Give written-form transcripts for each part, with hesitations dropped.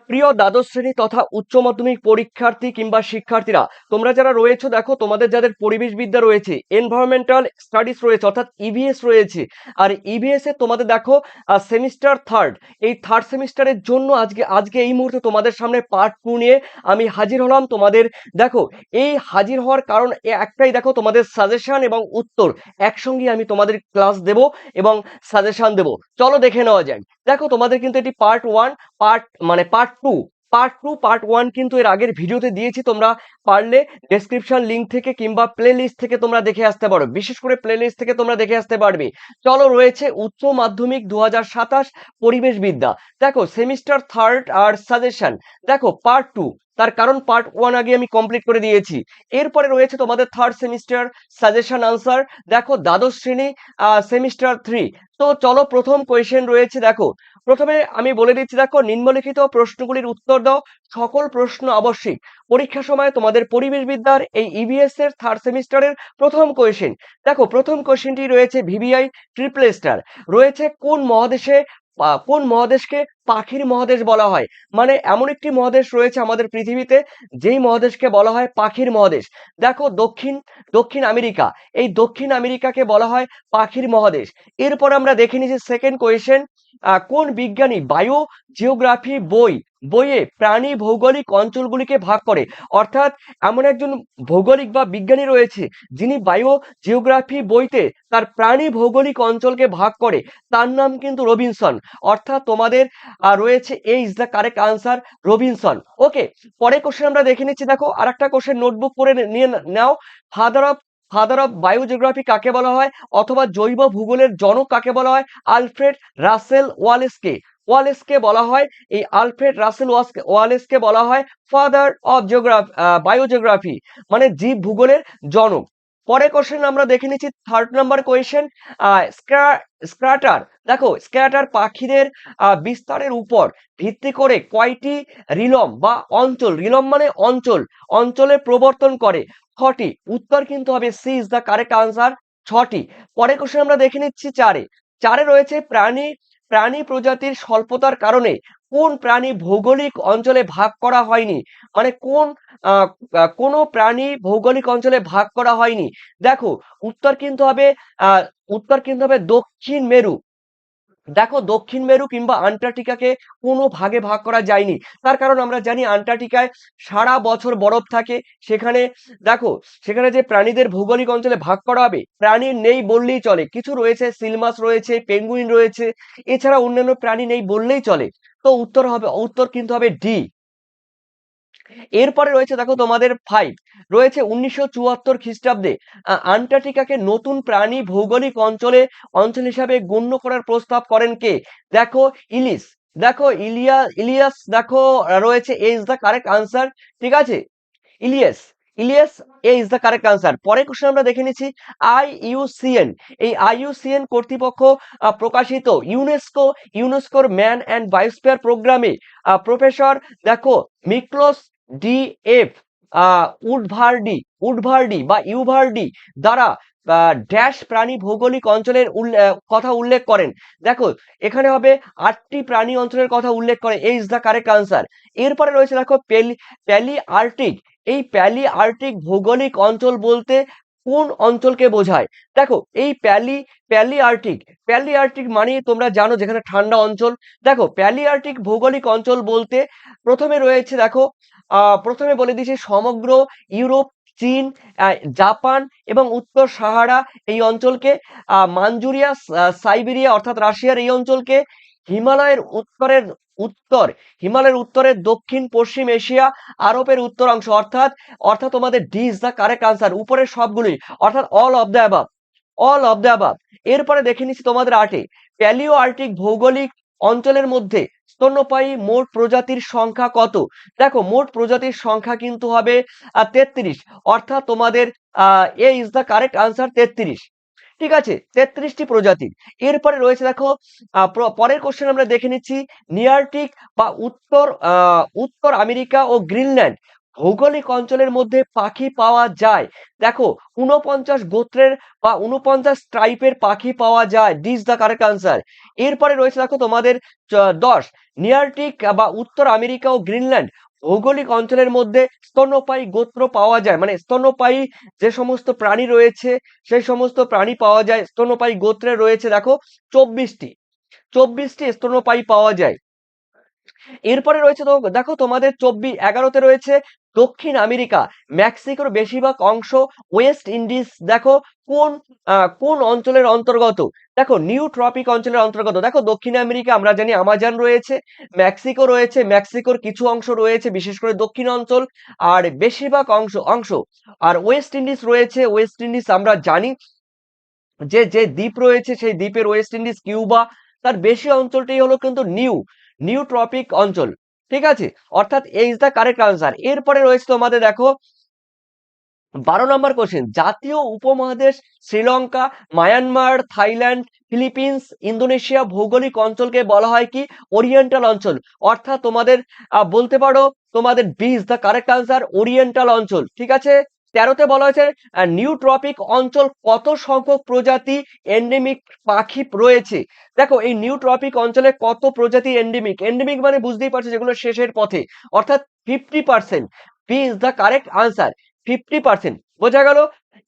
প্রিয় দ্বাদশ শ্রেণী তথা উচ্চ মাধ্যমিক পরীক্ষার্থী কিংবা শিক্ষার্থীরা, তোমরা যারা রয়েছে দেখো, তোমাদের যাদের পরিবেশ বিদ্যা রয়েছে, এনভায়রনমেন্টাল স্টাডিজ রয়েছে অর্থাৎ ইভিএস রয়েছে, আর ইভিএস এ তোমাদের দেখো সেমিস্টার থার্ড, এই থার্ড সেমিস্টারের জন্য আজকে আজকে এই মুহূর্তে তোমাদের সামনে পার্ট 2 নিয়ে আমি হাজির হলাম। তোমাদের দেখো, এই হাজির হওয়ার কারণ একটাই, দেখো তোমাদের সাজেশন এবং উত্তর একসঙ্গে আমি তোমাদের ক্লাস দেব এবং সাজেশন দেব। চলো দেখে নেওয়া যাক। দেখো, তোমাদের কিন্তু এটি পার্ট 1, পার্ট 2 কিন্তু এর আগের ভিডিওতে দিয়েছি, তোমরা পারলে ডেসক্রিপশন লিংক থেকে কিংবা প্লে লিস্ট থেকে তোমরা দেখে আসতে পারো, বিশেষ করে প্লে লিস্ট থেকে তোমরা দেখে আসতে পারবে। চলো, রয়েছে উচ্চ মাধ্যমিক 2027 পরিবেশ বিদ্যা। দেখো, সেমিস্টার থার্ড আর সাজেশন, দেখো পার্ট 2, তার কারণ পার্ট 1 আগে আমি কমপ্লিট করে দিয়েছি। এরপরে রয়েছে তোমাদের থার্ড সেমিস্টার সাজেশন আনসার, দেখো দ্বাদশ শ্রেণী সেমিস্টার 3। তো চলো, প্রথম কোয়েশ্চেন রয়েছে। দেখো, প্রথমে আমি বলে দিচ্ছি, দেখো নিম্নলিখিত প্রশ্নগুলির উত্তর দাও। সকল প্রশ্ন আবশ্যিক। পরীক্ষার সময় তোমাদের পরিবেশ বিদ্যার এই ইভিএস এর থার্ড সেমিস্টারের প্রথম কোয়েশ্চেন। দেখো, প্রথম কোয়েশ্চেনটি রয়েছে ভিভিআই ট্রিপল স্টার, রয়েছে কোন মহাদেশকে পাখির মহাদেশ বলা হয়? মানে এমন একটি মহাদেশ রয়েছে আমাদের পৃথিবীতে, যেই মহাদেশকে বলা হয় পাখির মহাদেশ। দেখো, দক্ষিণ আমেরিকা, এই দক্ষিণ আমেরিকাকে বলা হয় পাখির মহাদেশ। এরপর আমরা দেখে নিচ্ছি সেকেন্ড কোয়েশ্চেন, কোন বিজ্ঞানী বায়ো জিওগ্রাফি বইয়ে প্রাণী ভৌগোলিক অঞ্চলগুলিকে ভাগ করে? অর্থাৎ এমন একজন ভৌগোলিক বা বিজ্ঞানী রয়েছে, যিনি বায়ো জিওগ্রাফি বইতে তার প্রাণী ভৌগোলিক অঞ্চলকে ভাগ করে, তার নাম কিন্তু রবিনসন। অর্থাৎ তোমাদের রয়েছে A is the correct answer, Robinson. Okay, পরের কোশ্চেন আমরা দেখে নিচ্ছি। দেখো, আরেকটা কোশ্চেন নোটবুক করে নিয়ে নাও। Father of father of biogeography কাকে বলা হয়, অথবা জৈব ভূগোলের জনক কাকে বলা হয়? আলফ্রেড রাসেল ওয়ালেসকে বলা হয়, এই আলফ্রেড রাসেল ওয়ালেসকে বলা হয় ফাদার অফ বায়োজিওগ্রাফি, মানে জীব ভূগোলের জনক। পরের কোশ্চেন আমরা দেখে নিচ্ছি, থার্ড নাম্বার কোয়েশ্চেন, স্ক্র্যাটার। দেখো, স্ক্র্যাটার পাখিদের বিস্তারের উপর ভিত্তি করে কয়টি রিলম মানে অঞ্চলে প্রবর্তন করে? 6টি। উত্তর কিন্তু হবে C is the correct answer, 6টি। পরের কোশ্চেন আমরা দেখে নিচ্ছি চারে রয়েছে প্রাণী প্রজাতির স্বল্পতার কারণে কোন প্রাণী ভৌগোলিক অঞ্চলে ভাগ করা হয়নি? মানে কোনো প্রাণী ভৌগোলিক অঞ্চলে ভাগ করা হয়নি। দেখো, উত্তর কিন্তু হবে আহ উত্তর কিন্তু হবে দক্ষিণ মেরু। দেখো, দক্ষিণ মেরু কিংবা আন্টার্কটিকাকে কোনো ভাগে ভাগ করা যায়নি। তার কারণ আমরা জানি আন্টার্কটিকায় সারা বছর বরফ থাকে। সেখানে দেখো, সেখানে যে প্রাণীদের ভৌগোলিক অঞ্চলে ভাগ করা হবে, প্রাণী নেই বললেই চলে। কিছু রয়েছে, সিল মাছ রয়েছে, পেঙ্গুইন রয়েছে, এছাড়া অন্যান্য প্রাণী নেই বললেই চলে। তো উত্তর কিন্তু হবে ডি। এরপরে রয়েছে, দেখো তোমাদের 5 রয়েছে 1974 খ্রিস্টাব্দে আন্টার্কটিকাকে নতুন প্রাণী ভৌগোলিক অঞ্চল হিসাবে গণ্য করার প্রস্তাব করেন কে? দেখো, ইলিস। দেখো, ইলিয়াস দেখো, রয়েছে A is the correct answer. ঠিক আছে, ইলিয়াস ইলিয়াস এ ইজ দ্য কারেক্ট আনসার। পরের কোশ্চেন আমরা দেখে নিচ্ছি, আইইউসিএন, এই আইইউসিএন কর্তৃপক্ষ প্রকাশিত ইউনেস্কোর ম্যান অ্যান্ড বায়োস্ফিয়ার প্রোগ্রামে প্রফেসর, দেখো মিক্লোস ডি এফ উডভার্ডি বা ইউভার্ডি দ্বারা ড্যাশ প্রাণী ভৌগোলিক অঞ্চলের কথা উল্লেখ করেন? দেখো, এখানে হবে 8টি প্রাণী অঞ্চলের কথা উল্লেখ করে, এই ইজ দ্য কারেক্ট আনসার। এরপরে রয়েছে, দেখো প্যালি আর্টিক, এই প্যালি আর্টিক ভৌগোলিক অঞ্চল বলতে কোন অঞ্চলকে বোঝায়? দেখো, এই প্যালি আর্টিক মানে তোমরা জানো যেখানে ঠান্ডা অঞ্চল। দেখো, প্যালি আর্টিক ভৌগোলিক অঞ্চল বলতে প্রথমে রয়েছে, দেখো প্রথমে বলে দিয়েছি সমগ্র ইউরোপ, চীন, জাপান এবং উত্তর সাহারা এই অঞ্চলকে, মাঞ্জুরিয়া, সাইবেরিয়া অর্থাৎ রাশিয়ার এই অঞ্চলকে, হিমালয়ের উত্তরের দক্ষিণ পশ্চিম এশিয়া, আরবের উত্তরাংশ, অর্থাৎ তোমাদের D is the correct answer, উপরের সবগুলি, অর্থাৎ অল অফ দ্য অ্যাবাভ। এরপরে দেখে নিচ্ছি তোমাদের 8-এ, প্যালিও আর্কটিক ভৌগোলিক অঞ্চলের মধ্যে স্তন্যপায়ী মোট প্রজাতির সংখ্যা কত? দেখো, মোট প্রজাতির সংখ্যা কিন্তু হবে 33, অর্থাৎ তোমাদের এ ইজ দ্য কারেক্ট আনসার, 33। ঠিক আছে, 33টি প্রজাতির। এরপরে রয়েছে, দেখো পরের কোশ্চেন আমরা দেখে নিচ্ছি, নিয়ার্কটিক বা উত্তর আমেরিকা ও গ্রিনল্যান্ড ভৌগোলিক অঞ্চলের মধ্যে পাখি পাওয়া যায়? দেখো 49 গোত্রের বা 49 টাইপের পাখি পাওয়া যায়। This the correct answer. এরপরে রয়েছে দেখো তোমাদের 10 নিয়ার্কটিক বা উত্তর আমেরিকা ও গ্রিনল্যান্ড ভৌগোলিক অঞ্চলের মধ্যে স্তন্যপায়ী গোত্র পাওয়া যায়, মানে স্তন্যপায়ী যে সমস্ত প্রাণী রয়েছে সেই সমস্ত প্রাণী পাওয়া যায় স্তন্যপায়ী গোত্রে রয়েছে দেখো 24টি স্তন্যপায়ী পাওয়া যায়। এরপরে রয়েছে তো দেখো তোমাদের 11তে রয়েছে দক্ষিণ আমেরিকা, মেক্সিকোর বেশিরভাগ অংশ, ওয়েস্ট ইন্ডিজ দেখো কোন কোন অঞ্চলের অন্তর্গত? দেখো নিউ ট্রপিক অঞ্চলের অন্তর্গত। দেখো দক্ষিণ আমেরিকা আমরা জানি আমাজন রয়েছে, মেক্সিকো রয়েছে, মেক্সিকোর কিছু অংশ রয়েছে বিশেষ করে দক্ষিণ অঞ্চল, আর বেশিরভাগ অংশ অংশ আর ওয়েস্ট ইন্ডিজ রয়েছে। ওয়েস্ট ইন্ডিজ আমরা জানি যে যে দ্বীপ রয়েছে সেই দ্বীপের ওয়েস্ট ইন্ডিজ, কিউবা, তার বেশি অঞ্চলটাই হলো কিন্তু নিউ নিউ ট্রপিক অঞ্চল। ঠিক আছে, অর্থাৎ এই ইজ দ্য কারেক্ট আনসার। এরপরে রয়েছে তোমাদের দেখো 12 নম্বর কোশ্চেন, জাতীয় উপমহাদেশ Sri Lanka, Myanmar, Thailand, Philippines, Indonesia ভৌগোলিক অঞ্চলকে বলা হয় কি? ওরিয়েন্টাল অঞ্চল। অর্থাৎ তোমাদের বলতে পারো তোমাদের B is the correct answer, oriental অঞ্চল। ঠিক আছে, 13তে বলা হয়েছে নিউ ট্রপিক অঞ্চল কত সংখ্যক প্রজাতি এন্ডেমিক পাখি রয়েছে? দেখো এই নিউ ট্রপিক অঞ্চলে কত প্রজাতি এন্ডেমিক, এন্ডেমিক মানে বুঝতেই পারছো যেগুলো শেষের পথে, অর্থাৎ 50%। B is the correct answer, 50%। বোঝা গেল?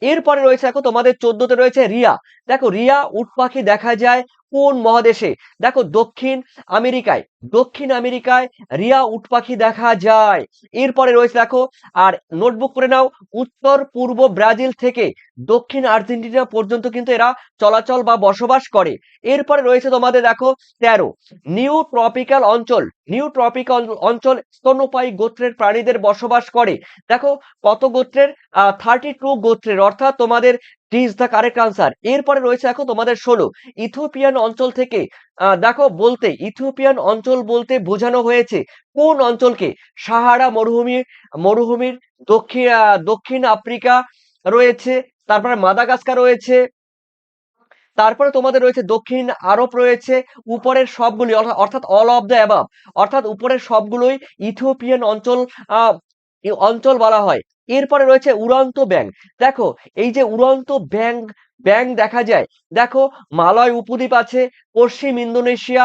এরপরে রয়েছে দেখো তোমাদের 14তে রয়েছে রিয়া। দেখো রিয়া উট পাখি দেখা যায় কোন মহাদেশে? দেখো দক্ষিণ আমেরিকায়, দক্ষিণ আমেরিকায় রিয়া উট পাখি দেখা যায়। এরপরে রয়েছে দেখো, আর নোটবুক করে নাও, উত্তর পূর্ব ব্রাজিল থেকে দক্ষিণ আর্জেন্টিনা পর্যন্ত কিন্তু এরা চলাচল বা বসবাস করে। এরপরে রয়েছে তোমাদের দেখো 13 নিউ ট্রপিক্যাল অঞ্চল, নিউ ট্রপিক্যাল অঞ্চল স্তন্যপায়ী গোত্রের প্রাণীদের বসবাস করে। দেখো কত গোত্রের? 32 গোত্রের, অর্থাৎ তোমাদের ইজ দ্য কারেক্ট আনসার। এরপরে রয়েছে দেখো তোমাদের 16 ইথিওপিয়ান অঞ্চল থেকে, দেখো বলতে ইথিওপিয়ান অঞ্চল বলতে বোঝানো হয়েছে কোন অঞ্চলকে? সাহারা মরুভূমি, মরুভূমির দক্ষিণ আফ্রিকা রয়েছে, তারপরে মাদাগাস্কার রয়েছে, তারপরে তোমাদের রয়েছে দক্ষিণ আরব রয়েছে। উপরের সবগুলি অর্থাৎ অল অফ দ্য অ্যাবাভ, অর্থাৎ উপরের সবগুলোই ইথিওপিয়ান অঞ্চল অঞ্চল বলা হয়। এরপরে রয়েছে উড়ন্ত ব্যাঙ। দেখো এই যে উড়ন্ত ব্যাঙ ব্যাঙ দেখা যায়, দেখো মালয় উপদ্বীপ আছে, পশ্চিম ইন্দোনেশিয়া,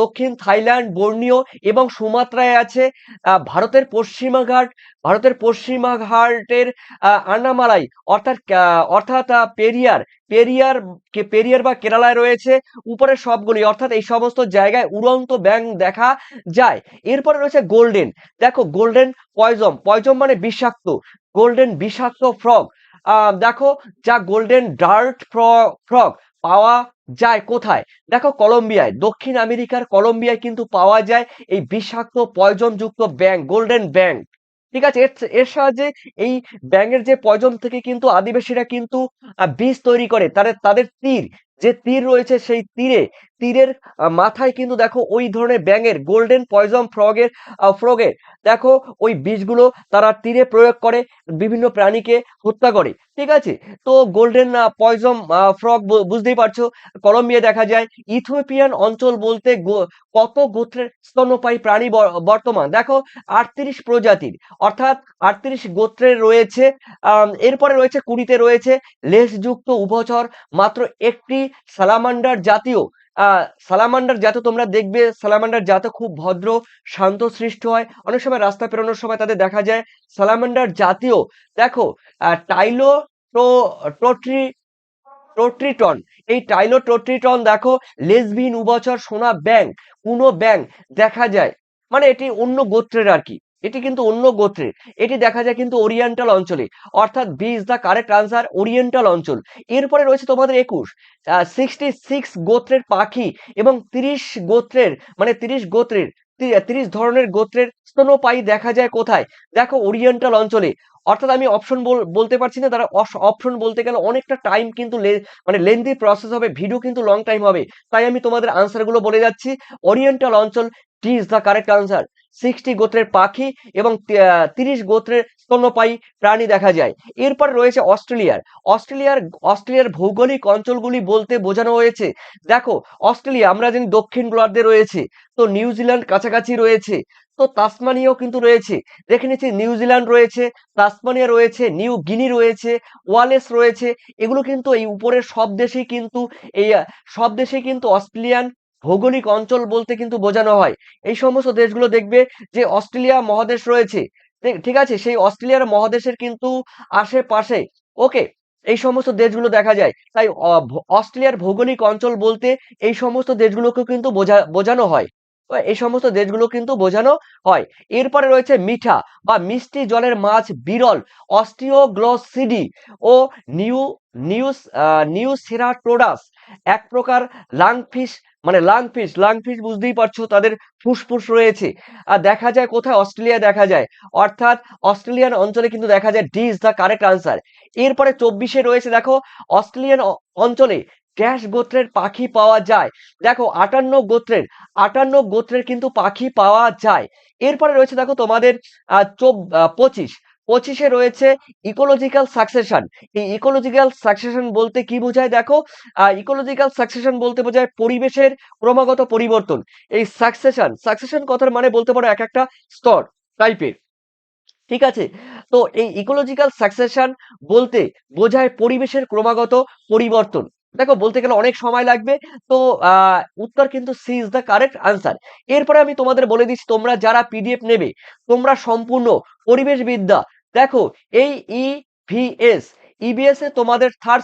দক্ষিণ থাইল্যান্ড, বর্নিও এবং সুমাত্রায় আছে। ভারতের পশ্চিমা ঘাট, ভারতের পশ্চিমা ঘাটের আন্নামালাই, অর্থাৎ পেরিয়ার, পেরিয়ার বা কেরালায় রয়েছে। উপরের সবগুলি, অর্থাৎ এই সমস্ত জায়গায় উড়ন্ত ব্যাঙ দেখা যায়। এরপরে রয়েছে গোল্ডেন। দেখো গোল্ডেন পয়জম, পয়জম মানে বিষাক্ত, গোল্ডেন বিষাক্ত ফ্রগ। দেখো যা গোল্ডেন ডার্ট ফ্রগ পাওয়া যায় কোথায়? দেখো কলম্বিয়ায়, দক্ষিণ আমেরিকার কলম্বিয়ায় কিন্তু পাওয়া যায় এই বিষাক্ত পয়জন যুক্ত ব্যাঙ, গোল্ডেন ব্যাঙ। ঠিক আছে, এর সাহায্যে এই ব্যাঙের যে পয়জন থেকে কিন্তু আদিবাসীরা কিন্তু বীজ তৈরি করে, তাদের তাদের তীর, যে তীর রয়েছে সেই তীরের মাথায় কিন্তু দেখো ওই ধরনের ব্যাঙের গোল্ডেন পয়জন ফ্রগের দেখো ওই বিষগুলো তারা তীরে প্রয়োগ করে, বিভিন্ন প্রাণীকে হত্যা করে। ঠিক আছে, তো গোল্ডেন পয়জন ফ্রগ বুঝতেই পারছো কলম্বিয়া দেখা যায়। ইথিওপিয়ান অঞ্চল বলতে কত গোত্রের স্তন্যপায়ী প্রাণী বর্তমান? দেখো 38 প্রজাতির, অর্থাৎ 38 গোত্রের রয়েছে। এরপরে রয়েছে 20তে রয়েছে লেজযুক্ত উভচর, মাত্র একটি সালামান্ডার জাতীয়, সালামান্ডার জাতীয় তোমরা দেখবে সালামান্ডার জাতীয় খুব ভদ্র শান্ত সৃষ্ট হয়, অনেক সময় রাস্তা পেরোনোর সময় তাদের দেখা যায়। সালামান্ডার জাতীয় দেখো টাইলো টোট্রিটন, এই টাইলোটোট্রিটন দেখো লেজবিহীন উভচর সোনা ব্যাঙ, কুনো ব্যাঙ দেখা যায়, মানে এটি অন্য গোত্রের আর কি, এটি কিন্তু অন্য গোত্রের, এটি দেখা যায় কিন্তু ওরিয়েন্টাল অঞ্চলে, অর্থাৎ B is the correct answer, oriental অঞ্চল। এরপরে রয়েছে তোমাদের 66 গোত্রের পাখি এবং 30 গোত্রের, মানে 30 গোত্রের 30 ধরনের গোত্রের স্তন্যপায়ী দেখা যায় কোথায়? দেখো ওরিয়েন্টাল অঞ্চলে। অর্থাৎ আমি অপশন বলতে পারছি না, তারা অপশন বলতে গেলে অনেকটা টাইম কিন্তু মানে লেন্দি প্রসেস হবে, ভিডিও কিন্তু লং টাইম হবে, তাই আমি তোমাদের আনসার গুলো বলে যাচ্ছি। ওরিয়েন্টাল অঞ্চল, D is the correct answer. 60 গোত্রের পাখি এবং 30 গোত্রের স্তন্যপায়ী প্রাণী দেখা যায়। এরপরে রয়েছে অস্ট্রেলিয়ার ভৌগোলিক অঞ্চলগুলি বলতে বোঝানো হয়েছে, দেখো অস্ট্রেলিয়া আমরা জানি দক্ষিণ গোলার্ধে রয়েছে, তো নিউজিল্যান্ড কাছাকাছি রয়েছে, তো তাসমানিয়াও কিন্তু রয়েছে, দেখে নিচ্ছি নিউজিল্যান্ড রয়েছে, তাসমানিয়া রয়েছে, নিউ গিনি রয়েছে, ওয়ালেস রয়েছে, এগুলো কিন্তু এই উপরের সব দেশেই কিন্তু অস্ট্রেলিয়ান ভৌগোলিক অঞ্চল বলতে কিন্তু বোঝানো হয়। এই সমস্ত দেশগুলো দেখবে যে অস্ট্রেলিয়া মহাদেশ রয়েছে, ঠিক আছে, সেই অস্ট্রেলিয়ার মহাদেশের কিন্তু আশেপাশে, ওকে, এই সমস্ত দেশগুলো দেখা যায়। তাই অস্ট্রেলিয়ার ভৌগোলিক অঞ্চল বলতে এই সমস্ত দেশগুলোকেও কিন্তু বোঝানো হয়। এই সমস্ত দেশগুলো কিন্তু বোঝানো হয়। এরপরে রয়েছে মিঠা বা মিষ্টি জলের মাছ বিরল অস্টিওগ্লসিডি ও নিউ নিউস নিউসেরাটোডাস, এক প্রকার লাংফিশ, মানে লাংফিশ বুঝতেই পারছো, তাদের ফুসফুস রয়েছে। আর দেখা যায় কোথায়? অস্ট্রেলিয়া দেখা যায়, অর্থাৎ অস্ট্রেলিয়ান অঞ্চলে কিন্তু দেখা যায়। D is the correct answer. এরপরে 24-এ রয়েছে, দেখো অস্ট্রেলিয়ান অঞ্চলে ড্যাশ গোত্রের পাখি পাওয়া যায়, দেখো 58 গোত্রের কিন্তু পাখি পাওয়া যায়। এরপরে রয়েছে দেখো তোমাদের 25-এ রয়েছে ইকোলজিক্যাল সাকসেশন। এই ইকোলজিক্যাল সাকসেশন বলতে কি বোঝায়? দেখো ইকোলজিক্যাল সাকসেশন বলতে বোঝায় পরিবেশের ক্রমাগত পরিবর্তন। এই সাকসেশন কথার মানে বলতে পারো এক একটা স্তর টাইপের, ঠিক আছে। তো এই ইকোলজিক্যাল সাকসেশন বলতে বোঝায় পরিবেশের ক্রমাগত পরিবর্তন। দেখো বলতে গেলে অনেক সময় লাগবে, তো উত্তর কিন্তু C is the correct answer. এরপরে আমি তোমাদের বলে দিচ্ছি, তোমরা যারা পিডিএফ নেবে, তোমরা সম্পূর্ণ পরিবেশবিদ্যা, দেখো এই ইবিএস এ তোমাদের থার্ড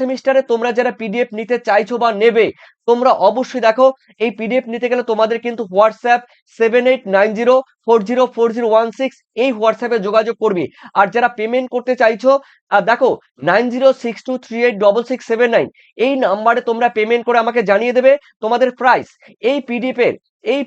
সেমিস্টারে তোমরা যারা পিডিএফ নিতে চাইছো বা নেবে, তোমরা অবশ্যই দেখো এই পিডিএফ নিতে গেলে তোমাদের কিন্তু হোয়াটসঅ্যাপ 7890404016 এই হোয়াটসঅ্যাপে যোগাযোগ করবে। আর যারা পেমেন্ট করতে চাইছো, দেখো 9062386679 এই নাম্বারে তোমরা পেমেন্ট করে আমাকে জানিয়ে দেবে তোমাদের প্রাইস। এই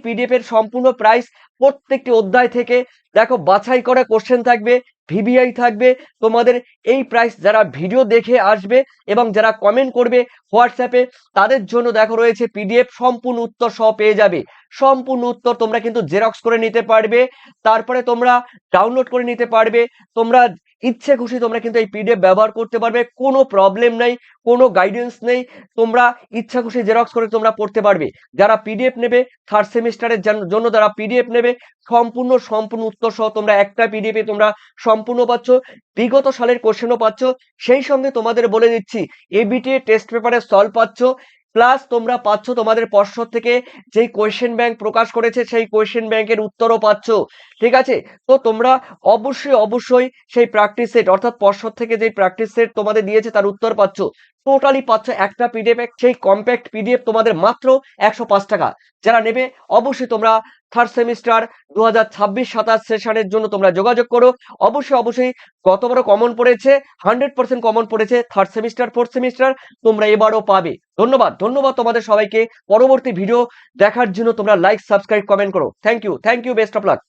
পিডিএফ এর সম্পূর্ণ প্রাইস, প্রত্যেকটি অধ্যায় থেকে দেখো বাছাই করা কোশ্চেন থাকবে, ভিভিআই থাকবে, তোমাদের এই প্রাইস যারা ভিডিও দেখে আসবে এবং যারা কমেন্ট করবে হোয়াটসঅ্যাপে, তাদের জন্য দেখো রয়েছে পিডিএফ, সম্পূর্ণ উত্তর সহ পেয়ে যাবে। সম্পূর্ণ উত্তর তোমরা কিন্তু জেরক্স করে নিতে পারবে, তারপরে তোমরা ডাউনলোড করে নিতে পারবে, তোমরা ইচ্ছে খুশি তোমরা কিন্তু এই পিডিএফ ব্যবহার করতে পারবে, কোনো প্রবলেম নেই, কোনো গাইডেন্স নেই, তোমরা ইচ্ছা খুশি জেরক্স করে তোমরা পড়তে পারবে। যারা পিডিএফ নেবে থার্ড সেমিস্টারের জন্য, যারা পিডিএফ নেবে সম্পূর্ণ উত্তর সহ তোমরা একটা পিডিএফ এ তোমরা সম্পূর্ণ পাচ্ছ, বিগত সালের কোশ্চেনও পাচ্ছ, সেই সঙ্গে তোমাদের বলে দিচ্ছি এবিটিএ টেস্ট পেপারে সলভ পাচ্ছ, প্লাস তোমরা পাচ্ছ তোমাদের পর্ষদ থেকে যেই কোয়েশ্চেন ব্যাংক প্রকাশ করেছে সেই কোয়েশ্চেন ব্যাংকের উত্তরও পাচ্ছ, ঠিক আছে। তো তোমরা অবশ্যই সেই প্র্যাকটিস সেট, অর্থাৎ পর্ষদ থেকে যে প্র্যাকটিস সেট তোমাদের দিয়েছে তার উত্তর পাচ্ছ, টোটালি পাচ্ছ একটা পিডিএফ। সেই কম্প্যাক্ট পিডিএফ তোমাদের মাত্র 105 টাকা। যারা নেবে অবশ্যই তোমরা থার্ড সেমিস্টার 2026-27 সেশনের জন্য তোমরা যোগাযোগ করো। অবশ্যই গতবারও কমন পড়েছে, 100% কমন পড়েছে থার্ড সেমিস্টার, ফোর্থ সেমিস্টার, তোমরা এবারও পাবে। ধন্যবাদ তোমাদের সবাইকে। পরবর্তী ভিডিও দেখার জন্য তোমরা লাইক, সাবস্ক্রাইব, কমেন্ট করো। Thank you, best of lakh.